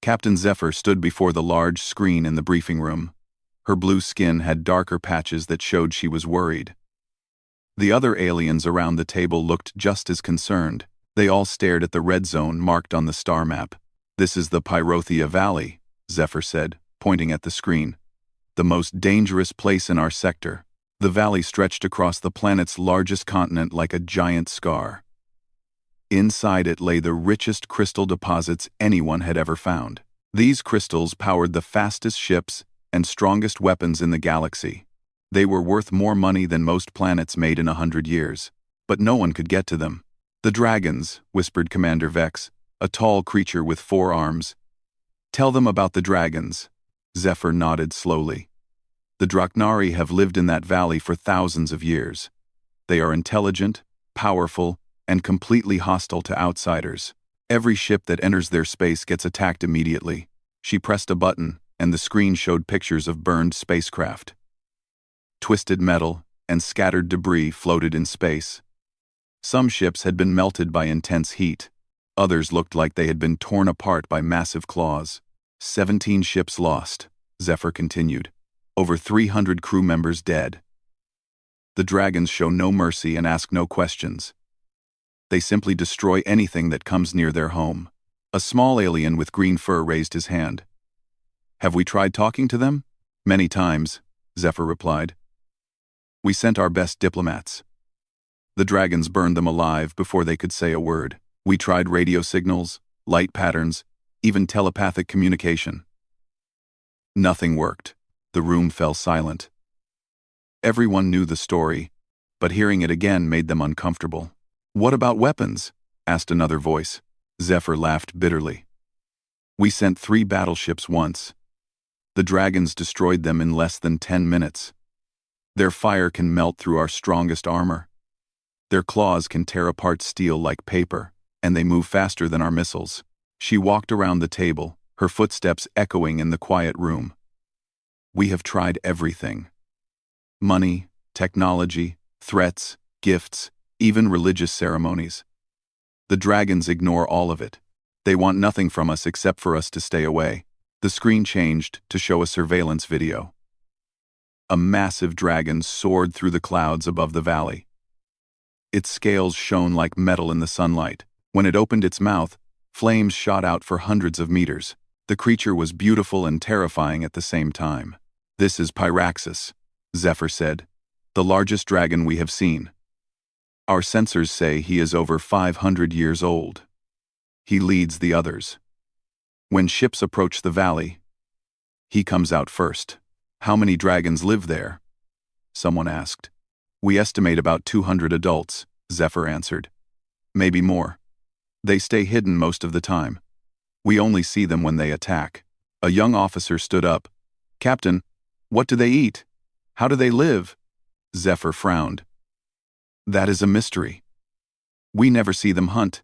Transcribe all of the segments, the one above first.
Captain Zephyr stood before the large screen in the briefing room. Her blue skin had darker patches that showed she was worried. The other aliens around the table looked just as concerned. They all stared at the red zone marked on the star map. "This is the Pyrothea Valley," Zephyr said, pointing at the screen. "The most dangerous place in our sector." The valley stretched across the planet's largest continent like a giant scar. Inside it lay the richest crystal deposits anyone had ever found. These crystals powered the fastest ships and strongest weapons in the galaxy. They were worth more money than most planets made in 100 years, but no one could get to them. "The dragons," whispered Commander Vex, a tall creature with 4 arms. "Tell them about the dragons." Zephyr nodded slowly. "The Draknari have lived in that valley for thousands of years. They are intelligent, powerful, and completely hostile to outsiders. Every ship that enters their space gets attacked immediately." She pressed a button, and the screen showed pictures of burned spacecraft. Twisted metal and scattered debris floated in space. Some ships had been melted by intense heat. Others looked like they had been torn apart by massive claws. 17 ships lost, Zephyr continued. Over 300 crew members dead. The dragons show no mercy and ask no questions. They simply destroy anything that comes near their home. A small alien with green fur raised his hand. "Have we tried talking to them?" "Many times," Zephyr replied. "We sent our best diplomats. The dragons burned them alive before they could say a word. We tried radio signals, light patterns, even telepathic communication. Nothing worked. The room fell silent. Everyone knew the story, but hearing it again made them uncomfortable. "What about weapons?" asked another voice. Zephyr laughed bitterly. "We sent 3 battleships once. The dragons destroyed them in less than 10 minutes. Their fire can melt through our strongest armor. Their claws can tear apart steel like paper, and they move faster than our missiles." She walked around the table, her footsteps echoing in the quiet room. "We have tried everything. Money, technology, threats, gifts, even religious ceremonies. The dragons ignore all of it. They want nothing from us except for us to stay away." The screen changed to show a surveillance video. A massive dragon soared through the clouds above the valley. Its scales shone like metal in the sunlight. When it opened its mouth, flames shot out for hundreds of meters. The creature was beautiful and terrifying at the same time. "This is Pyraxis," Zephyr said, "the largest dragon we have seen. Our sensors say he is over 500 years old. He leads the others. When ships approach the valley, he comes out first." "How many dragons live there?" someone asked. "We estimate about 200 adults," Zephyr answered. "Maybe more. They stay hidden most of the time. We only see them when they attack." A young officer stood up. "Captain, what do they eat? How do they live?" Zephyr frowned. "That is a mystery. We never see them hunt.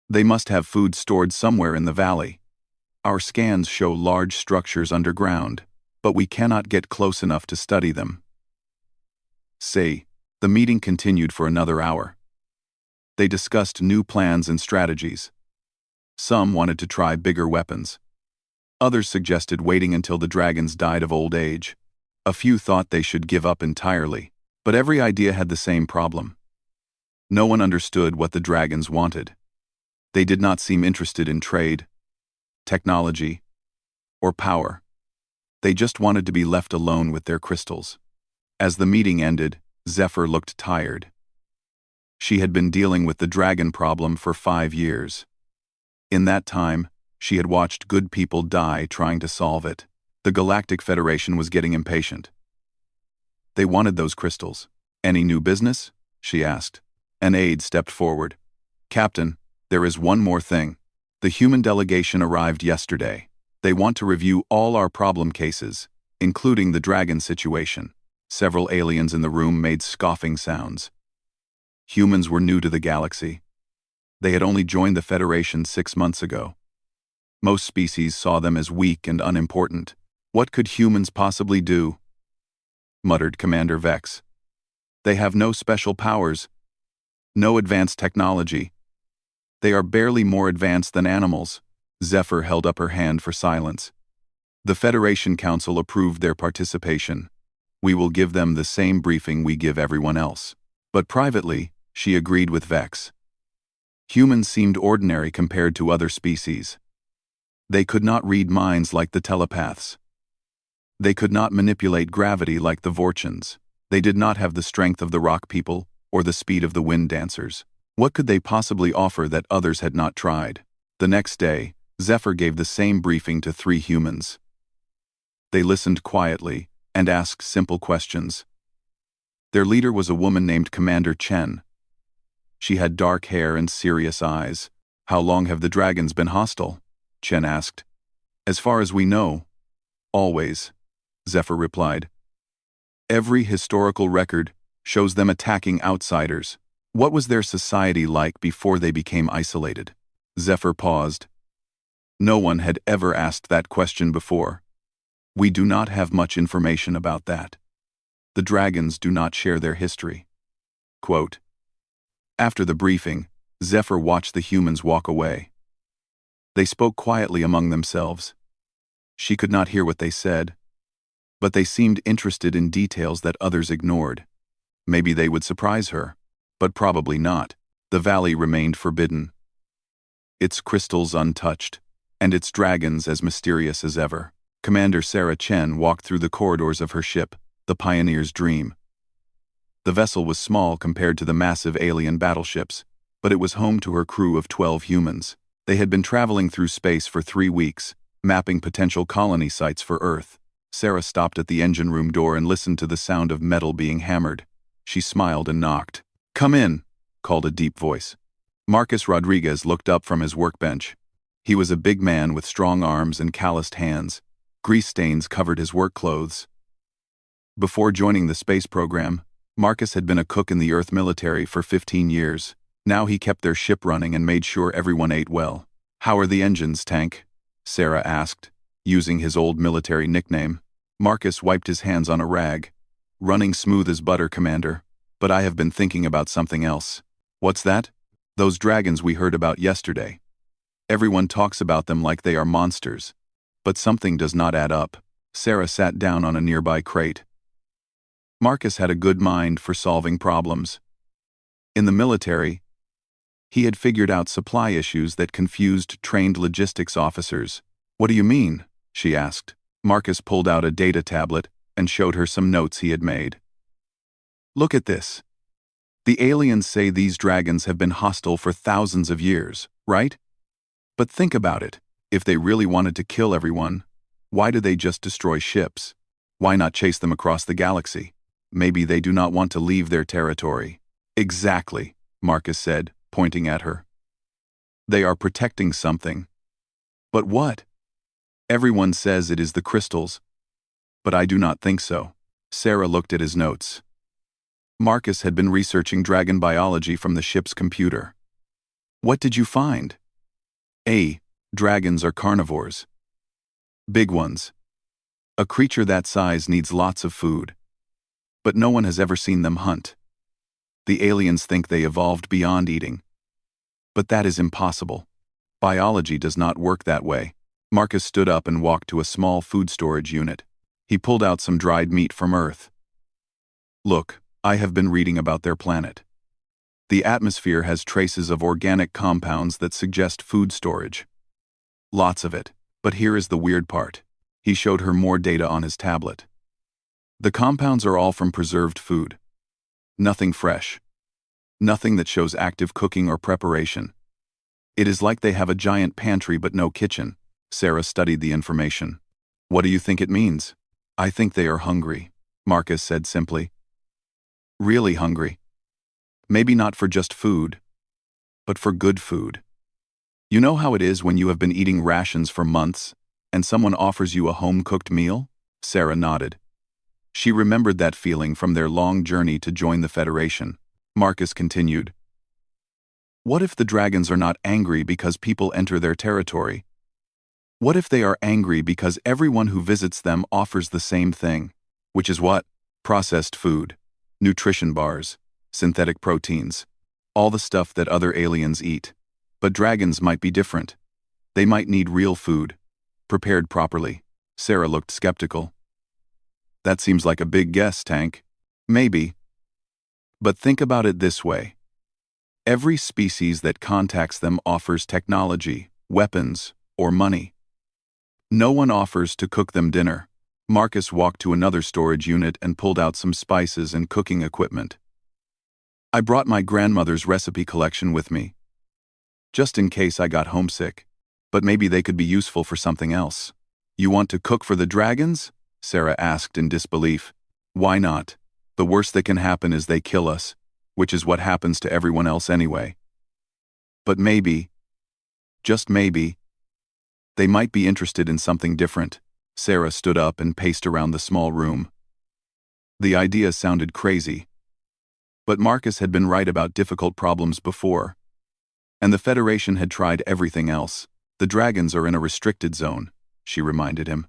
They must have food stored somewhere in the valley. Our scans show large structures underground, but we cannot get close enough to study them." The meeting continued for another hour. They discussed new plans and strategies. Some wanted to try bigger weapons. Others suggested waiting until the dragons died of old age. A few thought they should give up entirely, but every idea had the same problem. No one understood what the dragons wanted. They did not seem interested in trade, technology, or power. They just wanted to be left alone with their crystals. As the meeting ended, Zephyr looked tired. She had been dealing with the dragon problem for 5 years. In that time, she had watched good people die trying to solve it. The Galactic Federation was getting impatient. They wanted those crystals. "Any new business?" she asked. An aide stepped forward. "Captain, there is one more thing. The human delegation arrived yesterday. They want to review all our problem cases, including the dragon situation." Several aliens in the room made scoffing sounds. Humans were new to the galaxy. They had only joined the Federation 6 months ago. Most species saw them as weak and unimportant. "What could humans possibly do?" muttered Commander Vex. "They have no special powers, no advanced technology. They are barely more advanced than animals." Zephyr held up her hand for silence. The Federation Council approved their participation. We will give them the same briefing we give everyone else. But privately, she agreed with Vex. Humans seemed ordinary compared to other species. They could not read minds like the telepaths. They could not manipulate gravity like the Vorchans. They did not have the strength of the rock people or the speed of the wind dancers. What could they possibly offer that others had not tried? The next day, Zephyr gave the same briefing to 3 humans. They listened quietly and asked simple questions. Their leader was a woman named Commander Chen. She had dark hair and serious eyes. How long have the dragons been hostile? Chen asked. As far as we know, always, Zephyr replied. Every historical record shows them attacking outsiders. What was their society like before they became isolated? Zephyr paused. No one had ever asked that question before. We do not have much information about that. The dragons do not share their history. Quote. After the briefing, Zephyr watched the humans walk away. They spoke quietly among themselves. She could not hear what they said, but they seemed interested in details that others ignored. Maybe they would surprise her, but probably not. The valley remained forbidden. Its crystals untouched, and its dragons as mysterious as ever. Commander Sarah Chen walked through the corridors of her ship, the Pioneer's Dream. The vessel was small compared to the massive alien battleships, but it was home to her crew of 12 humans. They had been traveling through space for 3 weeks, mapping potential colony sites for Earth. Sarah stopped at the engine room door and listened to the sound of metal being hammered. She smiled and knocked. "Come in," called a deep voice. Marcus Rodriguez looked up from his workbench. He was a big man with strong arms and calloused hands. Grease stains covered his work clothes. Before joining the space program, Marcus had been a cook in the Earth military for 15 years. Now he kept their ship running and made sure everyone ate well. "How are the engines, Tank?" Sarah asked, using his old military nickname. Marcus wiped his hands on a rag. "Running smooth as butter, Commander. But I have been thinking about something else." "What's that?" "Those dragons we heard about yesterday. Everyone talks about them like they are monsters. But something does not add up." Sarah sat down on a nearby crate. Marcus had a good mind for solving problems. In the military, he had figured out supply issues that confused trained logistics officers. "What do you mean?" she asked. Marcus pulled out a data tablet and showed her some notes he had made. "Look at this. The aliens say these dragons have been hostile for thousands of years, right? But think about it. If they really wanted to kill everyone, why do they just destroy ships? Why not chase them across the galaxy? Maybe they do not want to leave their territory." "Exactly," Marcus said, pointing at her. "They are protecting something. But what? Everyone says it is the crystals, but I do not think so." Sarah looked at his notes. Marcus had been researching dragon biology from the ship's computer. "What did you find?" "A. Dragons are carnivores. Big ones. A creature that size needs lots of food. But no one has ever seen them hunt. The aliens think they evolved beyond eating. But that is impossible. Biology does not work that way." Marcus stood up and walked to a small food storage unit. He pulled out some dried meat from Earth. "Look, I have been reading about their planet. The atmosphere has traces of organic compounds that suggest food storage. Lots of it. But here is the weird part." He showed her more data on his tablet. "The compounds are all from preserved food. Nothing fresh. Nothing that shows active cooking or preparation. It is like they have a giant pantry but no kitchen." Sarah studied the information. "What do you think it means?" "I think they are hungry," Marcus said simply. "Really hungry. Maybe not for just food, but for good food. You know how it is when you have been eating rations for months and someone offers you a home-cooked meal?" Sarah nodded. She remembered that feeling from their long journey to join the Federation. Marcus continued. "What if the dragons are not angry because people enter their territory? What if they are angry because everyone who visits them offers the same thing? Which is what? Processed food, nutrition bars, synthetic proteins, all the stuff that other aliens eat. But dragons might be different. They might need real food, prepared properly. Sarah looked skeptical. That seems like a big guess, Tank. Maybe. But think about it this way. Every species that contacts them offers technology, weapons, or money. No one offers to cook them dinner. Marcus walked to another storage unit and pulled out some spices and cooking equipment. I brought my grandmother's recipe collection with me, just in case I got homesick. But maybe they could be useful for something else. You want to cook for the dragons? Sarah asked in disbelief. Why not? The worst that can happen is they kill us, which is what happens to everyone else anyway. But maybe, just maybe, they might be interested in something different. Sarah stood up and paced around the small room. The idea sounded crazy. But Marcus had been right about difficult problems before. And the Federation had tried everything else. The dragons are in a restricted zone, she reminded him.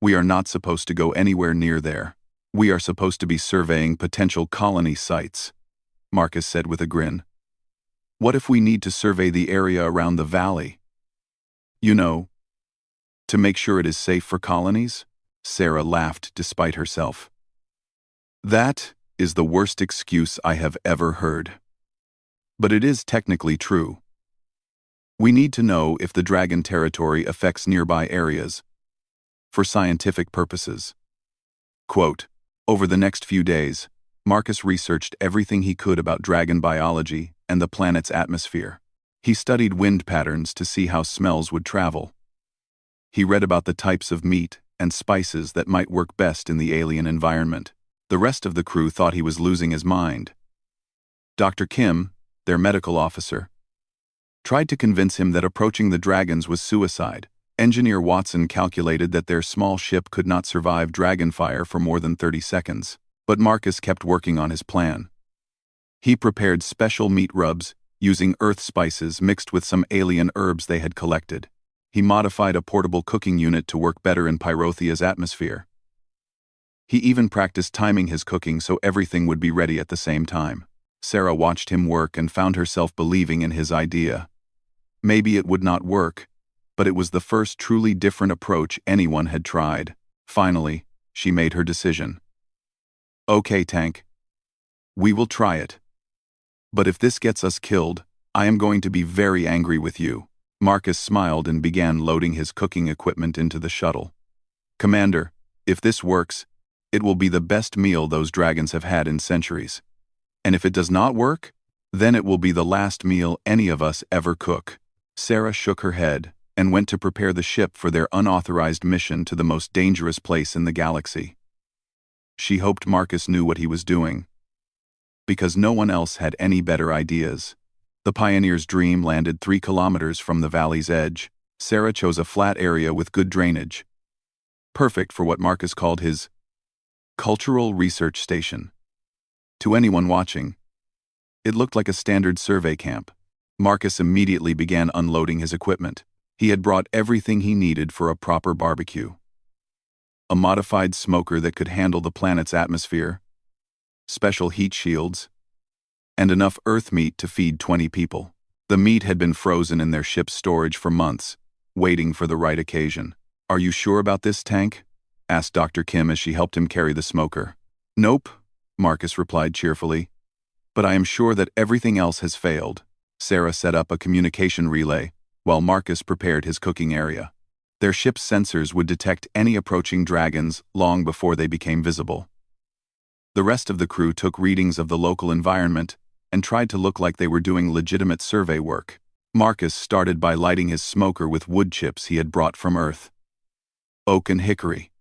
We are not supposed to go anywhere near there. We are supposed to be surveying potential colony sites, Marcus said with a grin. What if we need to survey the area around the valley? You know, to make sure it is safe for colonies? Sarah laughed despite herself. That is the worst excuse I have ever heard. But it is technically true. We need to know if the dragon territory affects nearby areas, for scientific purposes. Quote, over the next few days, Marcus researched everything he could about dragon biology and the planet's atmosphere. He studied wind patterns to see how smells would travel. He read about the types of meat and spices that might work best in the alien environment. The rest of the crew thought he was losing his mind. Dr. Kim, their medical officer, tried to convince him that approaching the dragons was suicide. Engineer Watson calculated that their small ship could not survive dragon fire for more than 30 seconds, but Marcus kept working on his plan. He prepared special meat rubs using earth spices mixed with some alien herbs they had collected. He modified a portable cooking unit to work better in Pyrothea's atmosphere. He even practiced timing his cooking so everything would be ready at the same time. Sarah watched him work and found herself believing in his idea. Maybe it would not work, but it was the first truly different approach anyone had tried. Finally, she made her decision. Okay, Tank. We will try it. But if this gets us killed, I am going to be very angry with you. Marcus smiled and began loading his cooking equipment into the shuttle. Commander, if this works, it will be the best meal those dragons have had in centuries. And if it does not work, then it will be the last meal any of us ever cook. Sarah shook her head and went to prepare the ship for their unauthorized mission to the most dangerous place in the galaxy. She hoped Marcus knew what he was doing, because no one else had any better ideas. The Pioneer's Dream landed 3 kilometers from the valley's edge. Sarah chose a flat area with good drainage, perfect for what Marcus called his cultural research station. To anyone watching, it looked like a standard survey camp. Marcus immediately began unloading his equipment. He had brought everything he needed for a proper barbecue. A modified smoker that could handle the planet's atmosphere, special heat shields, and enough earth meat to feed 20 people. The meat had been frozen in their ship's storage for months, waiting for the right occasion. Are you sure about this, Tank? Asked Dr. Kim as she helped him carry the smoker. Nope, Marcus replied cheerfully. But I am sure that everything else has failed. Sarah set up a communication relay, while Marcus prepared his cooking area. Their ship's sensors would detect any approaching dragons long before they became visible. The rest of the crew took readings of the local environment and tried to look like they were doing legitimate survey work. Marcus started by lighting his smoker with wood chips he had brought from Earth. Oak and hickory,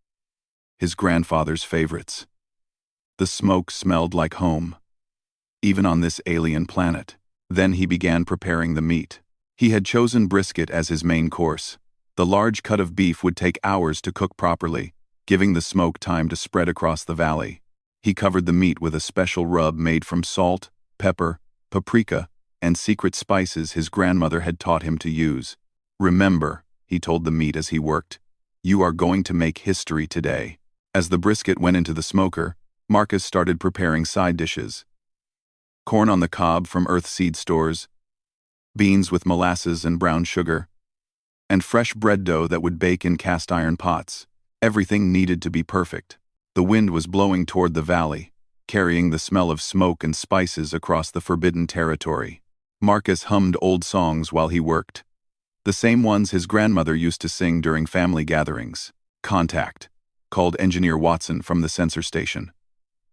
his grandfather's favorites. The smoke smelled like home, even on this alien planet. Then he began preparing the meat. He had chosen brisket as his main course. The large cut of beef would take hours to cook properly, giving the smoke time to spread across the valley. He covered the meat with a special rub made from salt, pepper, paprika, and secret spices his grandmother had taught him to use. Remember, he told the meat as he worked, you are going to make history today. As the brisket went into the smoker, Marcus started preparing side dishes. Corn on the cob from Earth seed stores, beans with molasses and brown sugar, and fresh bread dough that would bake in cast iron pots. Everything needed to be perfect. The wind was blowing toward the valley, carrying the smell of smoke and spices across the forbidden territory. Marcus hummed old songs while he worked. The same ones his grandmother used to sing during family gatherings. "Contact," called Engineer Watson from the sensor station.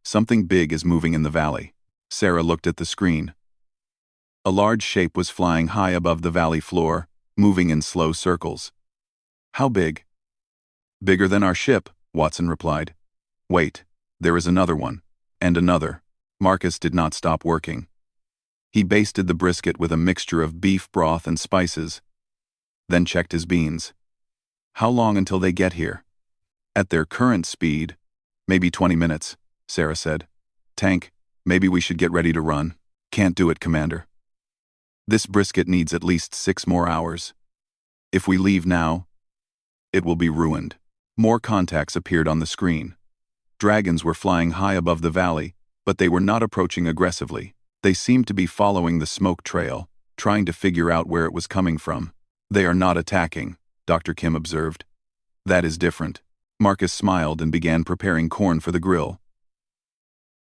"Something big is moving in the valley." Sarah looked at the screen. A large shape was flying high above the valley floor, moving in slow circles. "How big?" "Bigger than our ship," Watson replied. "Wait, there is another one. And another." Marcus did not stop working. He basted the brisket with a mixture of beef broth and spices, then checked his beans. "How long until they get here?" "At their current speed, maybe 20 minutes, Sarah said. "Tank, maybe we should get ready to run." "Can't do it, Commander. This brisket needs at least 6 more hours. If we leave now, it will be ruined." More contacts appeared on the screen. Dragons were flying high above the valley, but they were not approaching aggressively. They seemed to be following the smoke trail, trying to figure out where it was coming from. "They are not attacking," Dr. Kim observed. "That is different." Marcus smiled and began preparing corn for the grill.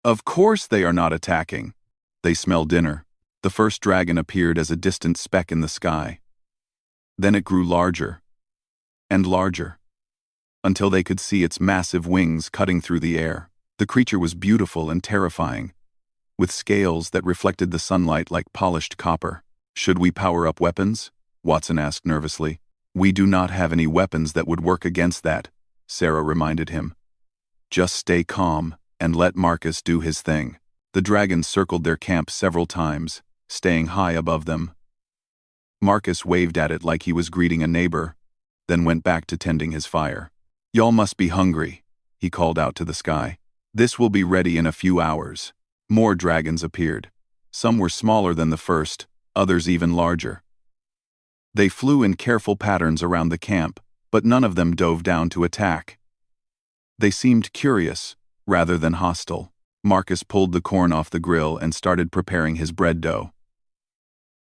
"Of course they are not attacking." They smelled dinner. The first dragon appeared as a distant speck in the sky. Then it grew larger and larger, until they could see its massive wings cutting through the air. The creature was beautiful and terrifying, with scales that reflected the sunlight like polished copper. "Should we power up weapons?" Watson asked nervously. "We do not have any weapons that would work against that," Sarah reminded him. "Just stay calm and let Marcus do his thing." The dragons circled their camp several times, staying high above them. Marcus waved at it like he was greeting a neighbor, then went back to tending his fire. "Y'all must be hungry," he called out to the sky. "This will be ready in a few hours." More dragons appeared. Some were smaller than the first, others even larger. They flew in careful patterns around the camp, but none of them dove down to attack. They seemed curious, rather than hostile. Marcus pulled the corn off the grill and started preparing his bread dough.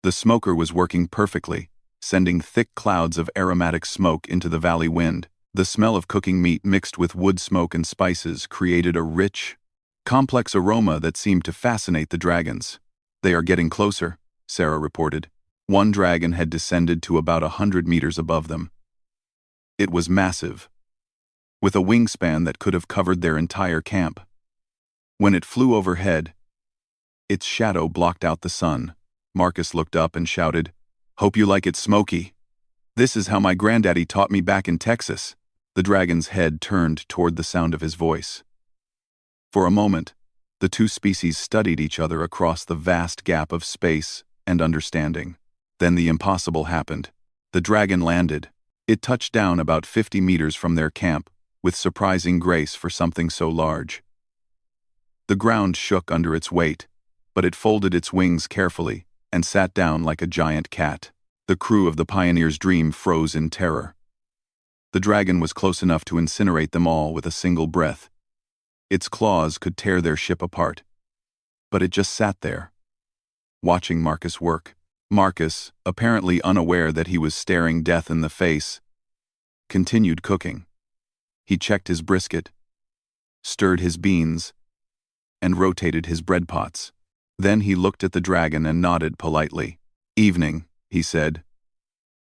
The smoker was working perfectly, sending thick clouds of aromatic smoke into the valley wind. The smell of cooking meat mixed with wood smoke and spices created a rich, complex aroma that seemed to fascinate the dragons. "They are getting closer," Sarah reported. One dragon had descended to about 100 meters above them. It was massive, with a wingspan that could have covered their entire camp. When it flew overhead, its shadow blocked out the sun. Marcus looked up and shouted, "Hope you like it smoky. This is how my granddaddy taught me back in Texas." The dragon's head turned toward the sound of his voice. For a moment, the two species studied each other across the vast gap of space and understanding. Then the impossible happened. The dragon landed. It touched down about 50 meters from their camp, with surprising grace for something so large. The ground shook under its weight, but it folded its wings carefully and sat down like a giant cat. The crew of the Pioneer's Dream froze in terror. The dragon was close enough to incinerate them all with a single breath. Its claws could tear their ship apart. But it just sat there, watching Marcus work. Marcus, apparently unaware that he was staring death in the face, continued cooking. He checked his brisket, stirred his beans, and rotated his bread pots. Then he looked at the dragon and nodded politely. "Evening," he said.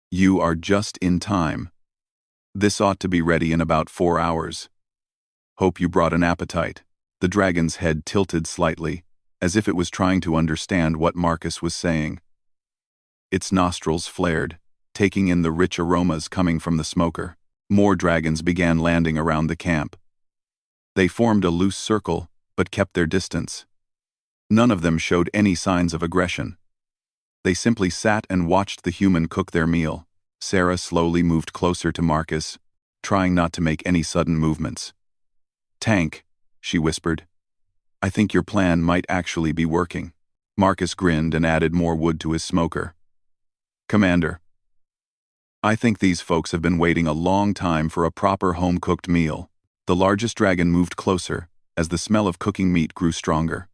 "You are just in time. This ought to be ready in about 4 hours. Hope you brought an appetite." The dragon's head tilted slightly, as if it was trying to understand what Marcus was saying. Its nostrils flared, taking in the rich aromas coming from the smoker. More dragons began landing around the camp. They formed a loose circle, but kept their distance. None of them showed any signs of aggression. They simply sat and watched the human cook their meal. Sarah slowly moved closer to Marcus, trying not to make any sudden movements. "Tank," she whispered. "I think your plan might actually be working." Marcus grinned and added more wood to his smoker. "Commander, I think these folks have been waiting a long time for a proper home-cooked meal." The largest dragon moved closer, as the smell of cooking meat grew stronger.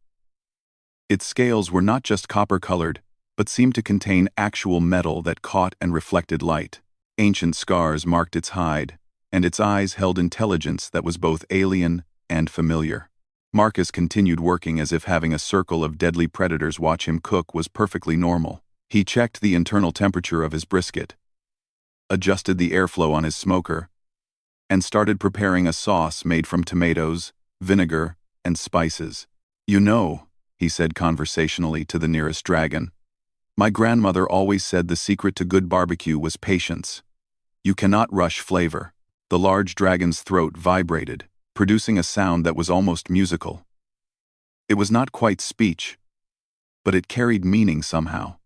Its scales were not just copper-colored, but seemed to contain actual metal that caught and reflected light. Ancient scars marked its hide, and its eyes held intelligence that was both alien and familiar. Marcus continued working as if having a circle of deadly predators watch him cook was perfectly normal. He checked the internal temperature of his brisket, adjusted the airflow on his smoker, and started preparing a sauce made from tomatoes, vinegar, and spices. "You know," he said conversationally to the nearest dragon, "my grandmother always said the secret to good barbecue was patience. You cannot rush flavor." The large dragon's throat vibrated, producing a sound that was almost musical. It was not quite speech, but it carried meaning somehow.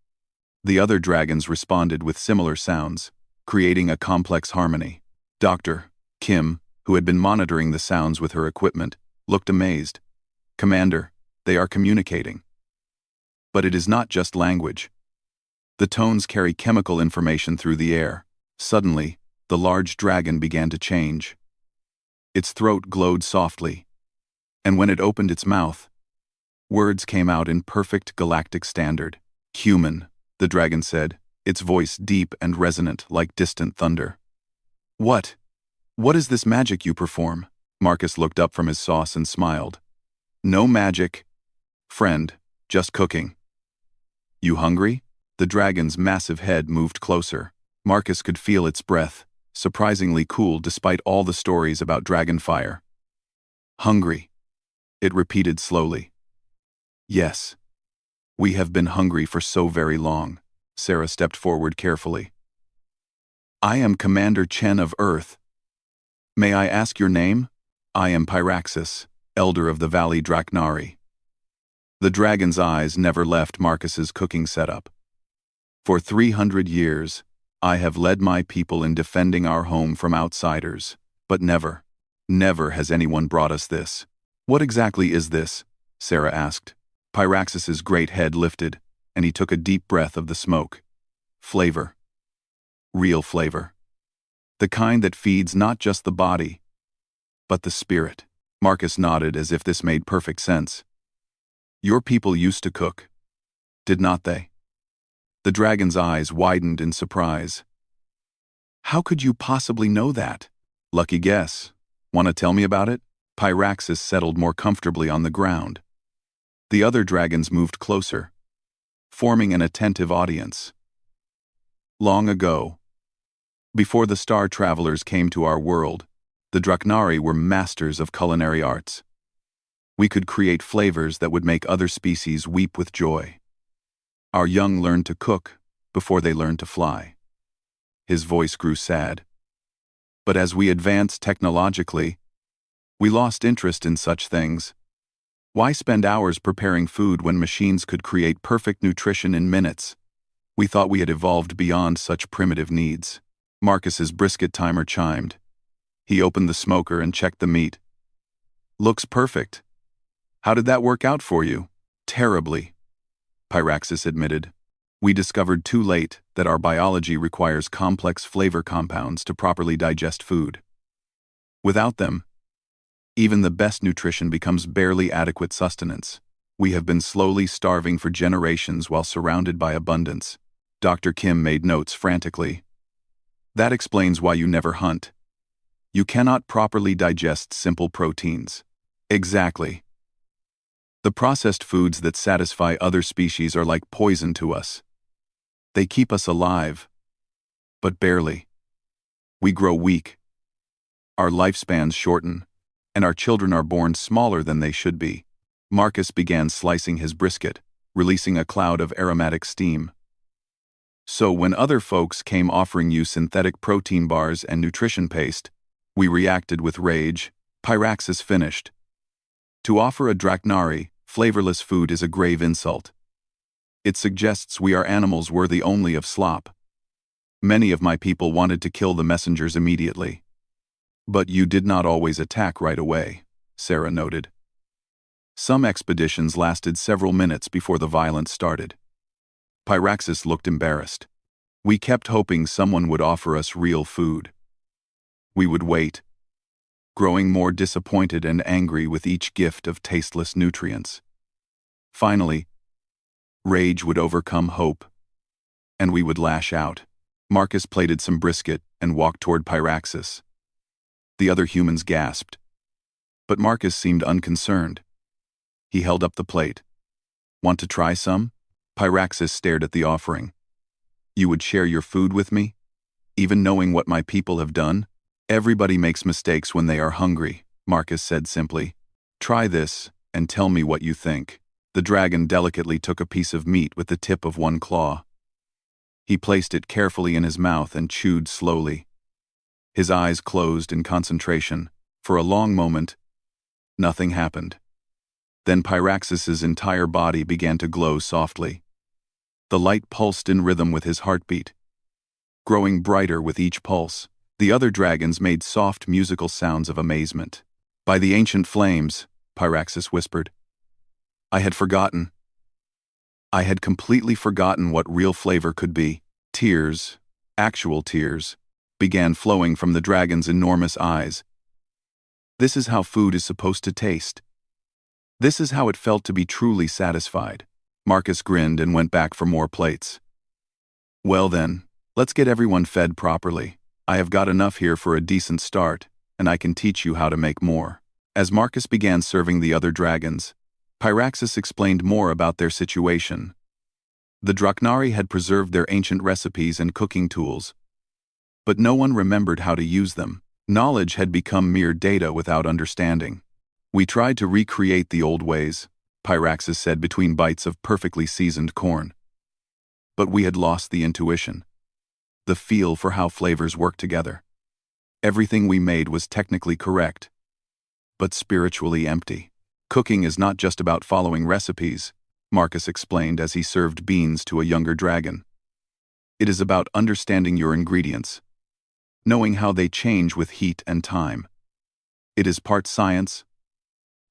The other dragons responded with similar sounds, creating a complex harmony. Dr. Kim, who had been monitoring the sounds with her equipment, looked amazed. "Commander, they are communicating." But it is not just language. The tones carry chemical information through the air. Suddenly, the large dragon began to change. Its throat glowed softly, and when it opened its mouth, words came out in perfect galactic standard. "Human," the dragon said, its voice deep and resonant like distant thunder. What is this magic you perform?" Marcus looked up from his sauce and smiled. "No magic, friend, just cooking." "You hungry?" The dragon's massive head moved closer. Marcus could feel its breath, surprisingly cool despite all the stories about dragon fire. "Hungry," it repeated slowly. "Yes. We have been hungry for so very long." Sarah stepped forward carefully. "I am Commander Chen of Earth. May I ask your name?" "I am Pyraxis, Elder of the Valley Draknari." The dragon's eyes never left Marcus's cooking setup. "For 300 years, I have led my people in defending our home from outsiders, but never has anyone brought us this." "What exactly is this?" Sarah asked. Pyraxis's great head lifted, and he took a deep breath of the smoke. "Flavor. Real flavor. The kind that feeds not just the body, but the spirit." Marcus nodded as if this made perfect sense. "Your people used to cook, did not they?" The dragon's eyes widened in surprise. "How could you possibly know that?" "Lucky guess. Want to tell me about it?" Pyraxis settled more comfortably on the ground. The other dragons moved closer, forming an attentive audience. Long ago, before the star travelers came to our world, the Draknari were masters of culinary arts. We could create flavors that would make other species weep with joy. Our young learned to cook before they learned to fly. His voice grew sad. But as we advanced technologically, we lost interest in such things. Why spend hours preparing food when machines could create perfect nutrition in minutes? We thought we had evolved beyond such primitive needs. Marcus's brisket timer chimed. He opened the smoker and checked the meat. "Looks perfect. How did that work out for you?" "Terribly," Pyraxis admitted. "We discovered too late that our biology requires complex flavor compounds to properly digest food. Without them, even the best nutrition becomes barely adequate sustenance. We have been slowly starving for generations while surrounded by abundance." Dr. Kim made notes frantically. "That explains why you never hunt. You cannot properly digest simple proteins." "Exactly. The processed foods that satisfy other species are like poison to us. They keep us alive, but barely. We grow weak. Our lifespans shorten, and our children are born smaller than they should be." Marcus began slicing his brisket, releasing a cloud of aromatic steam. "So when other folks came offering you synthetic protein bars and nutrition paste, we reacted with rage," Pyraxis finished. "To offer a Draknari flavorless food is a grave insult. It suggests we are animals worthy only of slop. Many of my people wanted to kill the messengers immediately. But you did not always attack right away," Sarah noted. "Some expeditions lasted several minutes before the violence started." Pyraxis looked embarrassed. "We kept hoping someone would offer us real food. We would wait, growing more disappointed and angry with each gift of tasteless nutrients. Finally, rage would overcome hope, and we would lash out." Marcus plated some brisket and walked toward Pyraxis. The other humans gasped. But Marcus seemed unconcerned. He held up the plate. "Want to try some?" Pyraxis stared at the offering. "You would share your food with me? Even knowing what my people have done?" "Everybody makes mistakes when they are hungry," Marcus said simply. "Try this, and tell me what you think." The dragon delicately took a piece of meat with the tip of one claw. He placed it carefully in his mouth and chewed slowly. His eyes closed in concentration. For a long moment, nothing happened. Then Pyraxis's entire body began to glow softly. The light pulsed in rhythm with his heartbeat, growing brighter with each pulse. The other dragons made soft musical sounds of amazement. "By the ancient flames," Pyraxis whispered. "I had forgotten. I had completely forgotten what real flavor could be." Tears, actual tears, began flowing from the dragon's enormous eyes. This is how food is supposed to taste. This is how it felt to be truly satisfied. Marcus grinned and went back for more plates. "Well then, let's get everyone fed properly. I have got enough here for a decent start, and I can teach you how to make more." As Marcus began serving the other dragons, Pyraxis explained more about their situation. The Draknari had preserved their ancient recipes and cooking tools, but no one remembered how to use them. Knowledge had become mere data without understanding. "We tried to recreate the old ways," Pyraxis said between bites of perfectly seasoned corn. "But we had lost the intuition, the feel for how flavors work together. Everything we made was technically correct, but spiritually empty." "Cooking is not just about following recipes," Marcus explained as he served beans to a younger dragon. "It is about understanding your ingredients, knowing how they change with heat and time. It is part science,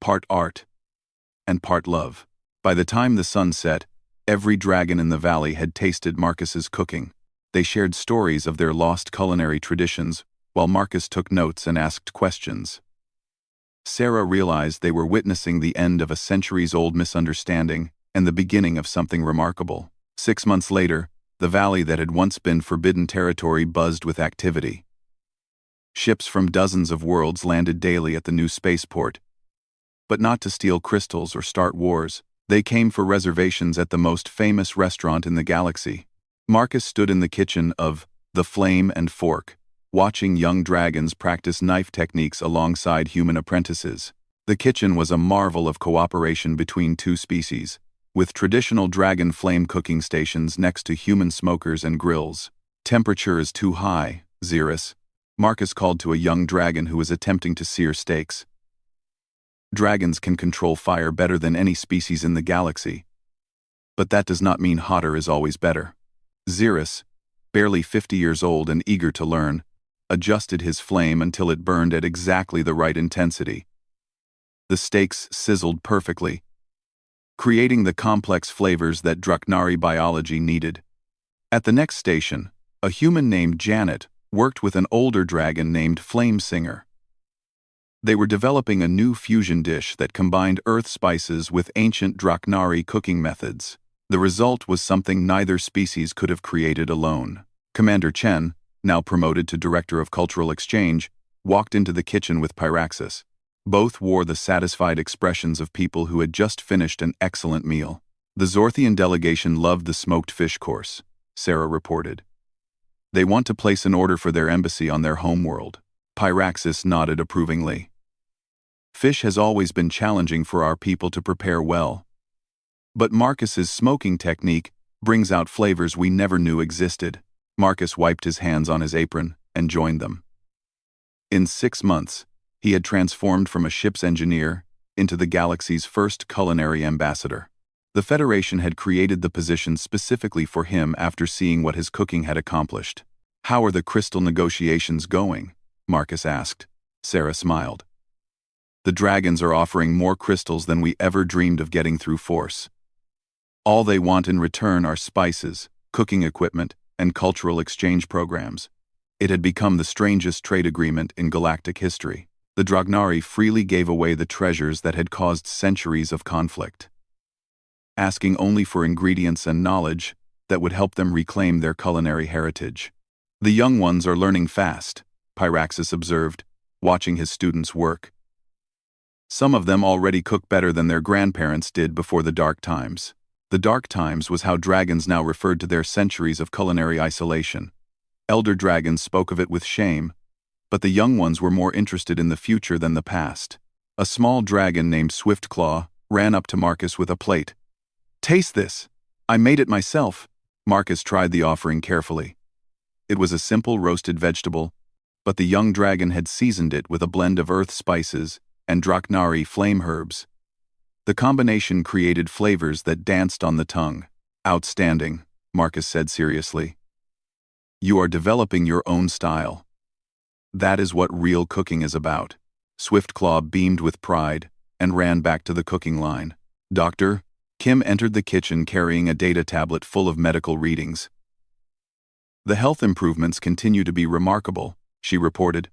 part art, and part love." By the time the sun set, every dragon in the valley had tasted Marcus's cooking. They shared stories of their lost culinary traditions, while Marcus took notes and asked questions. Sarah realized they were witnessing the end of a centuries-old misunderstanding and the beginning of something remarkable. 6 months later, the valley that had once been forbidden territory buzzed with activity. Ships from dozens of worlds landed daily at the new spaceport, but not to steal crystals or start wars. They came for reservations at the most famous restaurant in the galaxy. Marcus stood in the kitchen of the Flame and Fork, watching young dragons practice knife techniques alongside human apprentices. The kitchen was a marvel of cooperation between two species, with traditional dragon flame cooking stations next to human smokers and grills. "Temperature is too high, Xerus," Marcus called to a young dragon who was attempting to sear steaks. "Dragons can control fire better than any species in the galaxy, but that does not mean hotter is always better." Xerus, barely 50 years old and eager to learn, adjusted his flame until it burned at exactly the right intensity. The steaks sizzled perfectly, creating the complex flavors that Draknari biology needed. At the next station, a human named Janet worked with an older dragon named Flamesinger. They were developing a new fusion dish that combined earth spices with ancient Draknari cooking methods. The result was something neither species could have created alone. Commander Chen, now promoted to Director of Cultural Exchange, walked into the kitchen with Pyraxis. Both wore the satisfied expressions of people who had just finished an excellent meal. "The Zorthian delegation loved the smoked fish course," Sarah reported. "They want to place an order for their embassy on their homeworld." Pyraxis nodded approvingly. "Fish has always been challenging for our people to prepare well, but Marcus's smoking technique brings out flavors we never knew existed." Marcus wiped his hands on his apron and joined them. In 6 months, he had transformed from a ship's engineer into the galaxy's first culinary ambassador. The Federation had created the position specifically for him after seeing what his cooking had accomplished. "How are the crystal negotiations going?" Marcus asked. Sarah smiled. "The dragons are offering more crystals than we ever dreamed of getting through force. All they want in return are spices, cooking equipment, and cultural exchange programs." It had become the strangest trade agreement in galactic history. The Dragnari freely gave away the treasures that had caused centuries of conflict, asking only for ingredients and knowledge that would help them reclaim their culinary heritage. The young ones are learning fast, Pyraxis observed, watching his students work. Some of them already cook better than their grandparents did before the Dark Times. The Dark Times was how dragons now referred to their centuries of culinary isolation. Elder dragons spoke of it with shame, but the young ones were more interested in the future than the past. A small dragon named Swiftclaw ran up to Marcus with a plate. "Taste this! I made it myself." Marcus tried the offering carefully. It was a simple roasted vegetable, but the young dragon had seasoned it with a blend of earth spices and Draknari flame herbs. The combination created flavors that danced on the tongue. "Outstanding," Marcus said seriously. "You are developing your own style. That is what real cooking is about." Swiftclaw beamed with pride and ran back to the cooking line. "Doctor," Kim entered the kitchen carrying a data tablet full of medical readings. "The health improvements continue to be remarkable," she reported.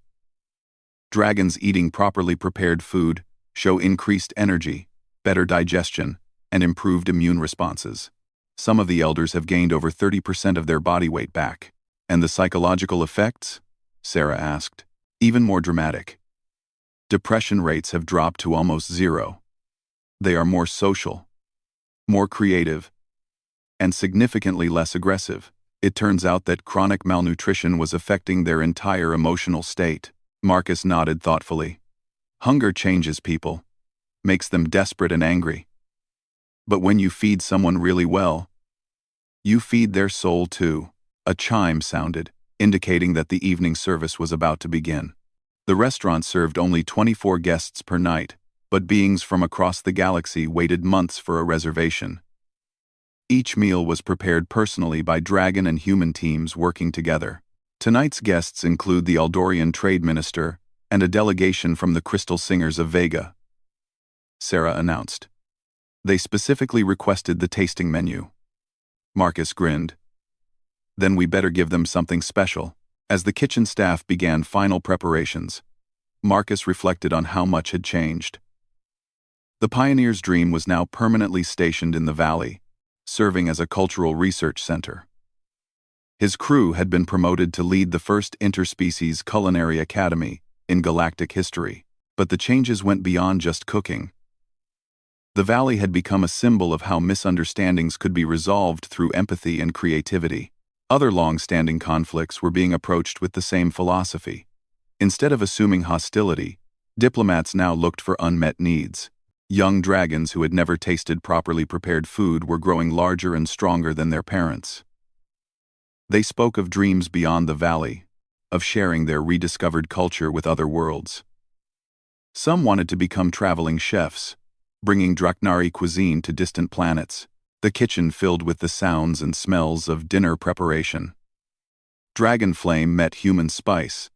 "Dragons eating properly prepared food show increased energy, better digestion, and improved immune responses. Some of the elders have gained over 30% of their body weight back." "And the psychological effects?" Sarah asked. "Even more dramatic. Depression rates have dropped to almost zero. They are more social, more creative, and significantly less aggressive. It turns out that chronic malnutrition was affecting their entire emotional state." Marcus nodded thoughtfully. "Hunger changes people, makes them desperate and angry. But when you feed someone really well, you feed their soul too." A chime sounded, indicating that the evening service was about to begin. The restaurant served only 24 guests per night, but beings from across the galaxy waited months for a reservation. Each meal was prepared personally by dragon and human teams working together. Tonight's guests include the Eldorian Trade Minister and a delegation from the Crystal Singers of Vega, Sarah announced. "They specifically requested the tasting menu." Marcus grinned. "Then we better give them something special." As the kitchen staff began final preparations, Marcus reflected on how much had changed. The Pioneer's Dream was now permanently stationed in the valley, serving as a cultural research center. His crew had been promoted to lead the first interspecies culinary academy in galactic history, but the changes went beyond just cooking. The valley had become a symbol of how misunderstandings could be resolved through empathy and creativity. Other long-standing conflicts were being approached with the same philosophy. Instead of assuming hostility, diplomats now looked for unmet needs. Young dragons who had never tasted properly prepared food were growing larger and stronger than their parents. They spoke of dreams beyond the valley, of sharing their rediscovered culture with other worlds. Some wanted to become traveling chefs, bringing Draknari cuisine to distant planets, the kitchen filled with the sounds and smells of dinner preparation. Dragon flame met human spice,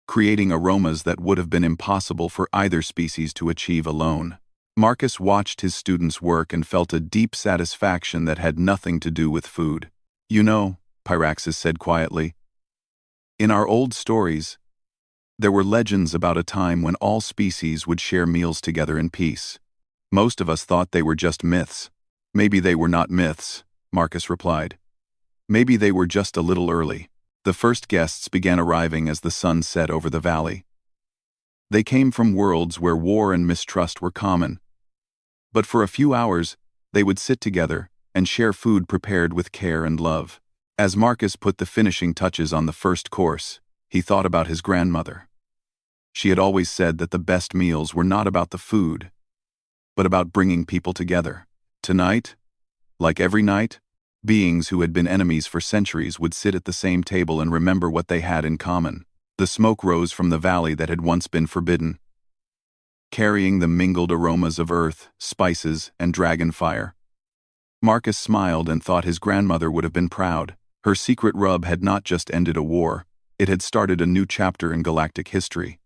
creating aromas that would have been impossible for either species to achieve alone. Marcus watched his students work and felt a deep satisfaction that had nothing to do with food. "You know," Pyraxis said quietly, "in our old stories, there were legends about a time when all species would share meals together in peace. Most of us thought they were just myths." "Maybe they were not myths," Marcus replied. "Maybe they were just a little early." The first guests began arriving as the sun set over the valley. They came from worlds where war and mistrust were common. But for a few hours, they would sit together and share food prepared with care and love. As Marcus put the finishing touches on the first course, he thought about his grandmother. She had always said that the best meals were not about the food, but about bringing people together. Tonight, like every night, beings who had been enemies for centuries would sit at the same table and remember what they had in common. The smoke rose from the valley that had once been forbidden, carrying the mingled aromas of earth, spices, and dragon fire. Marcus smiled and thought his grandmother would have been proud. Her secret rub had not just ended a war, it had started a new chapter in galactic history.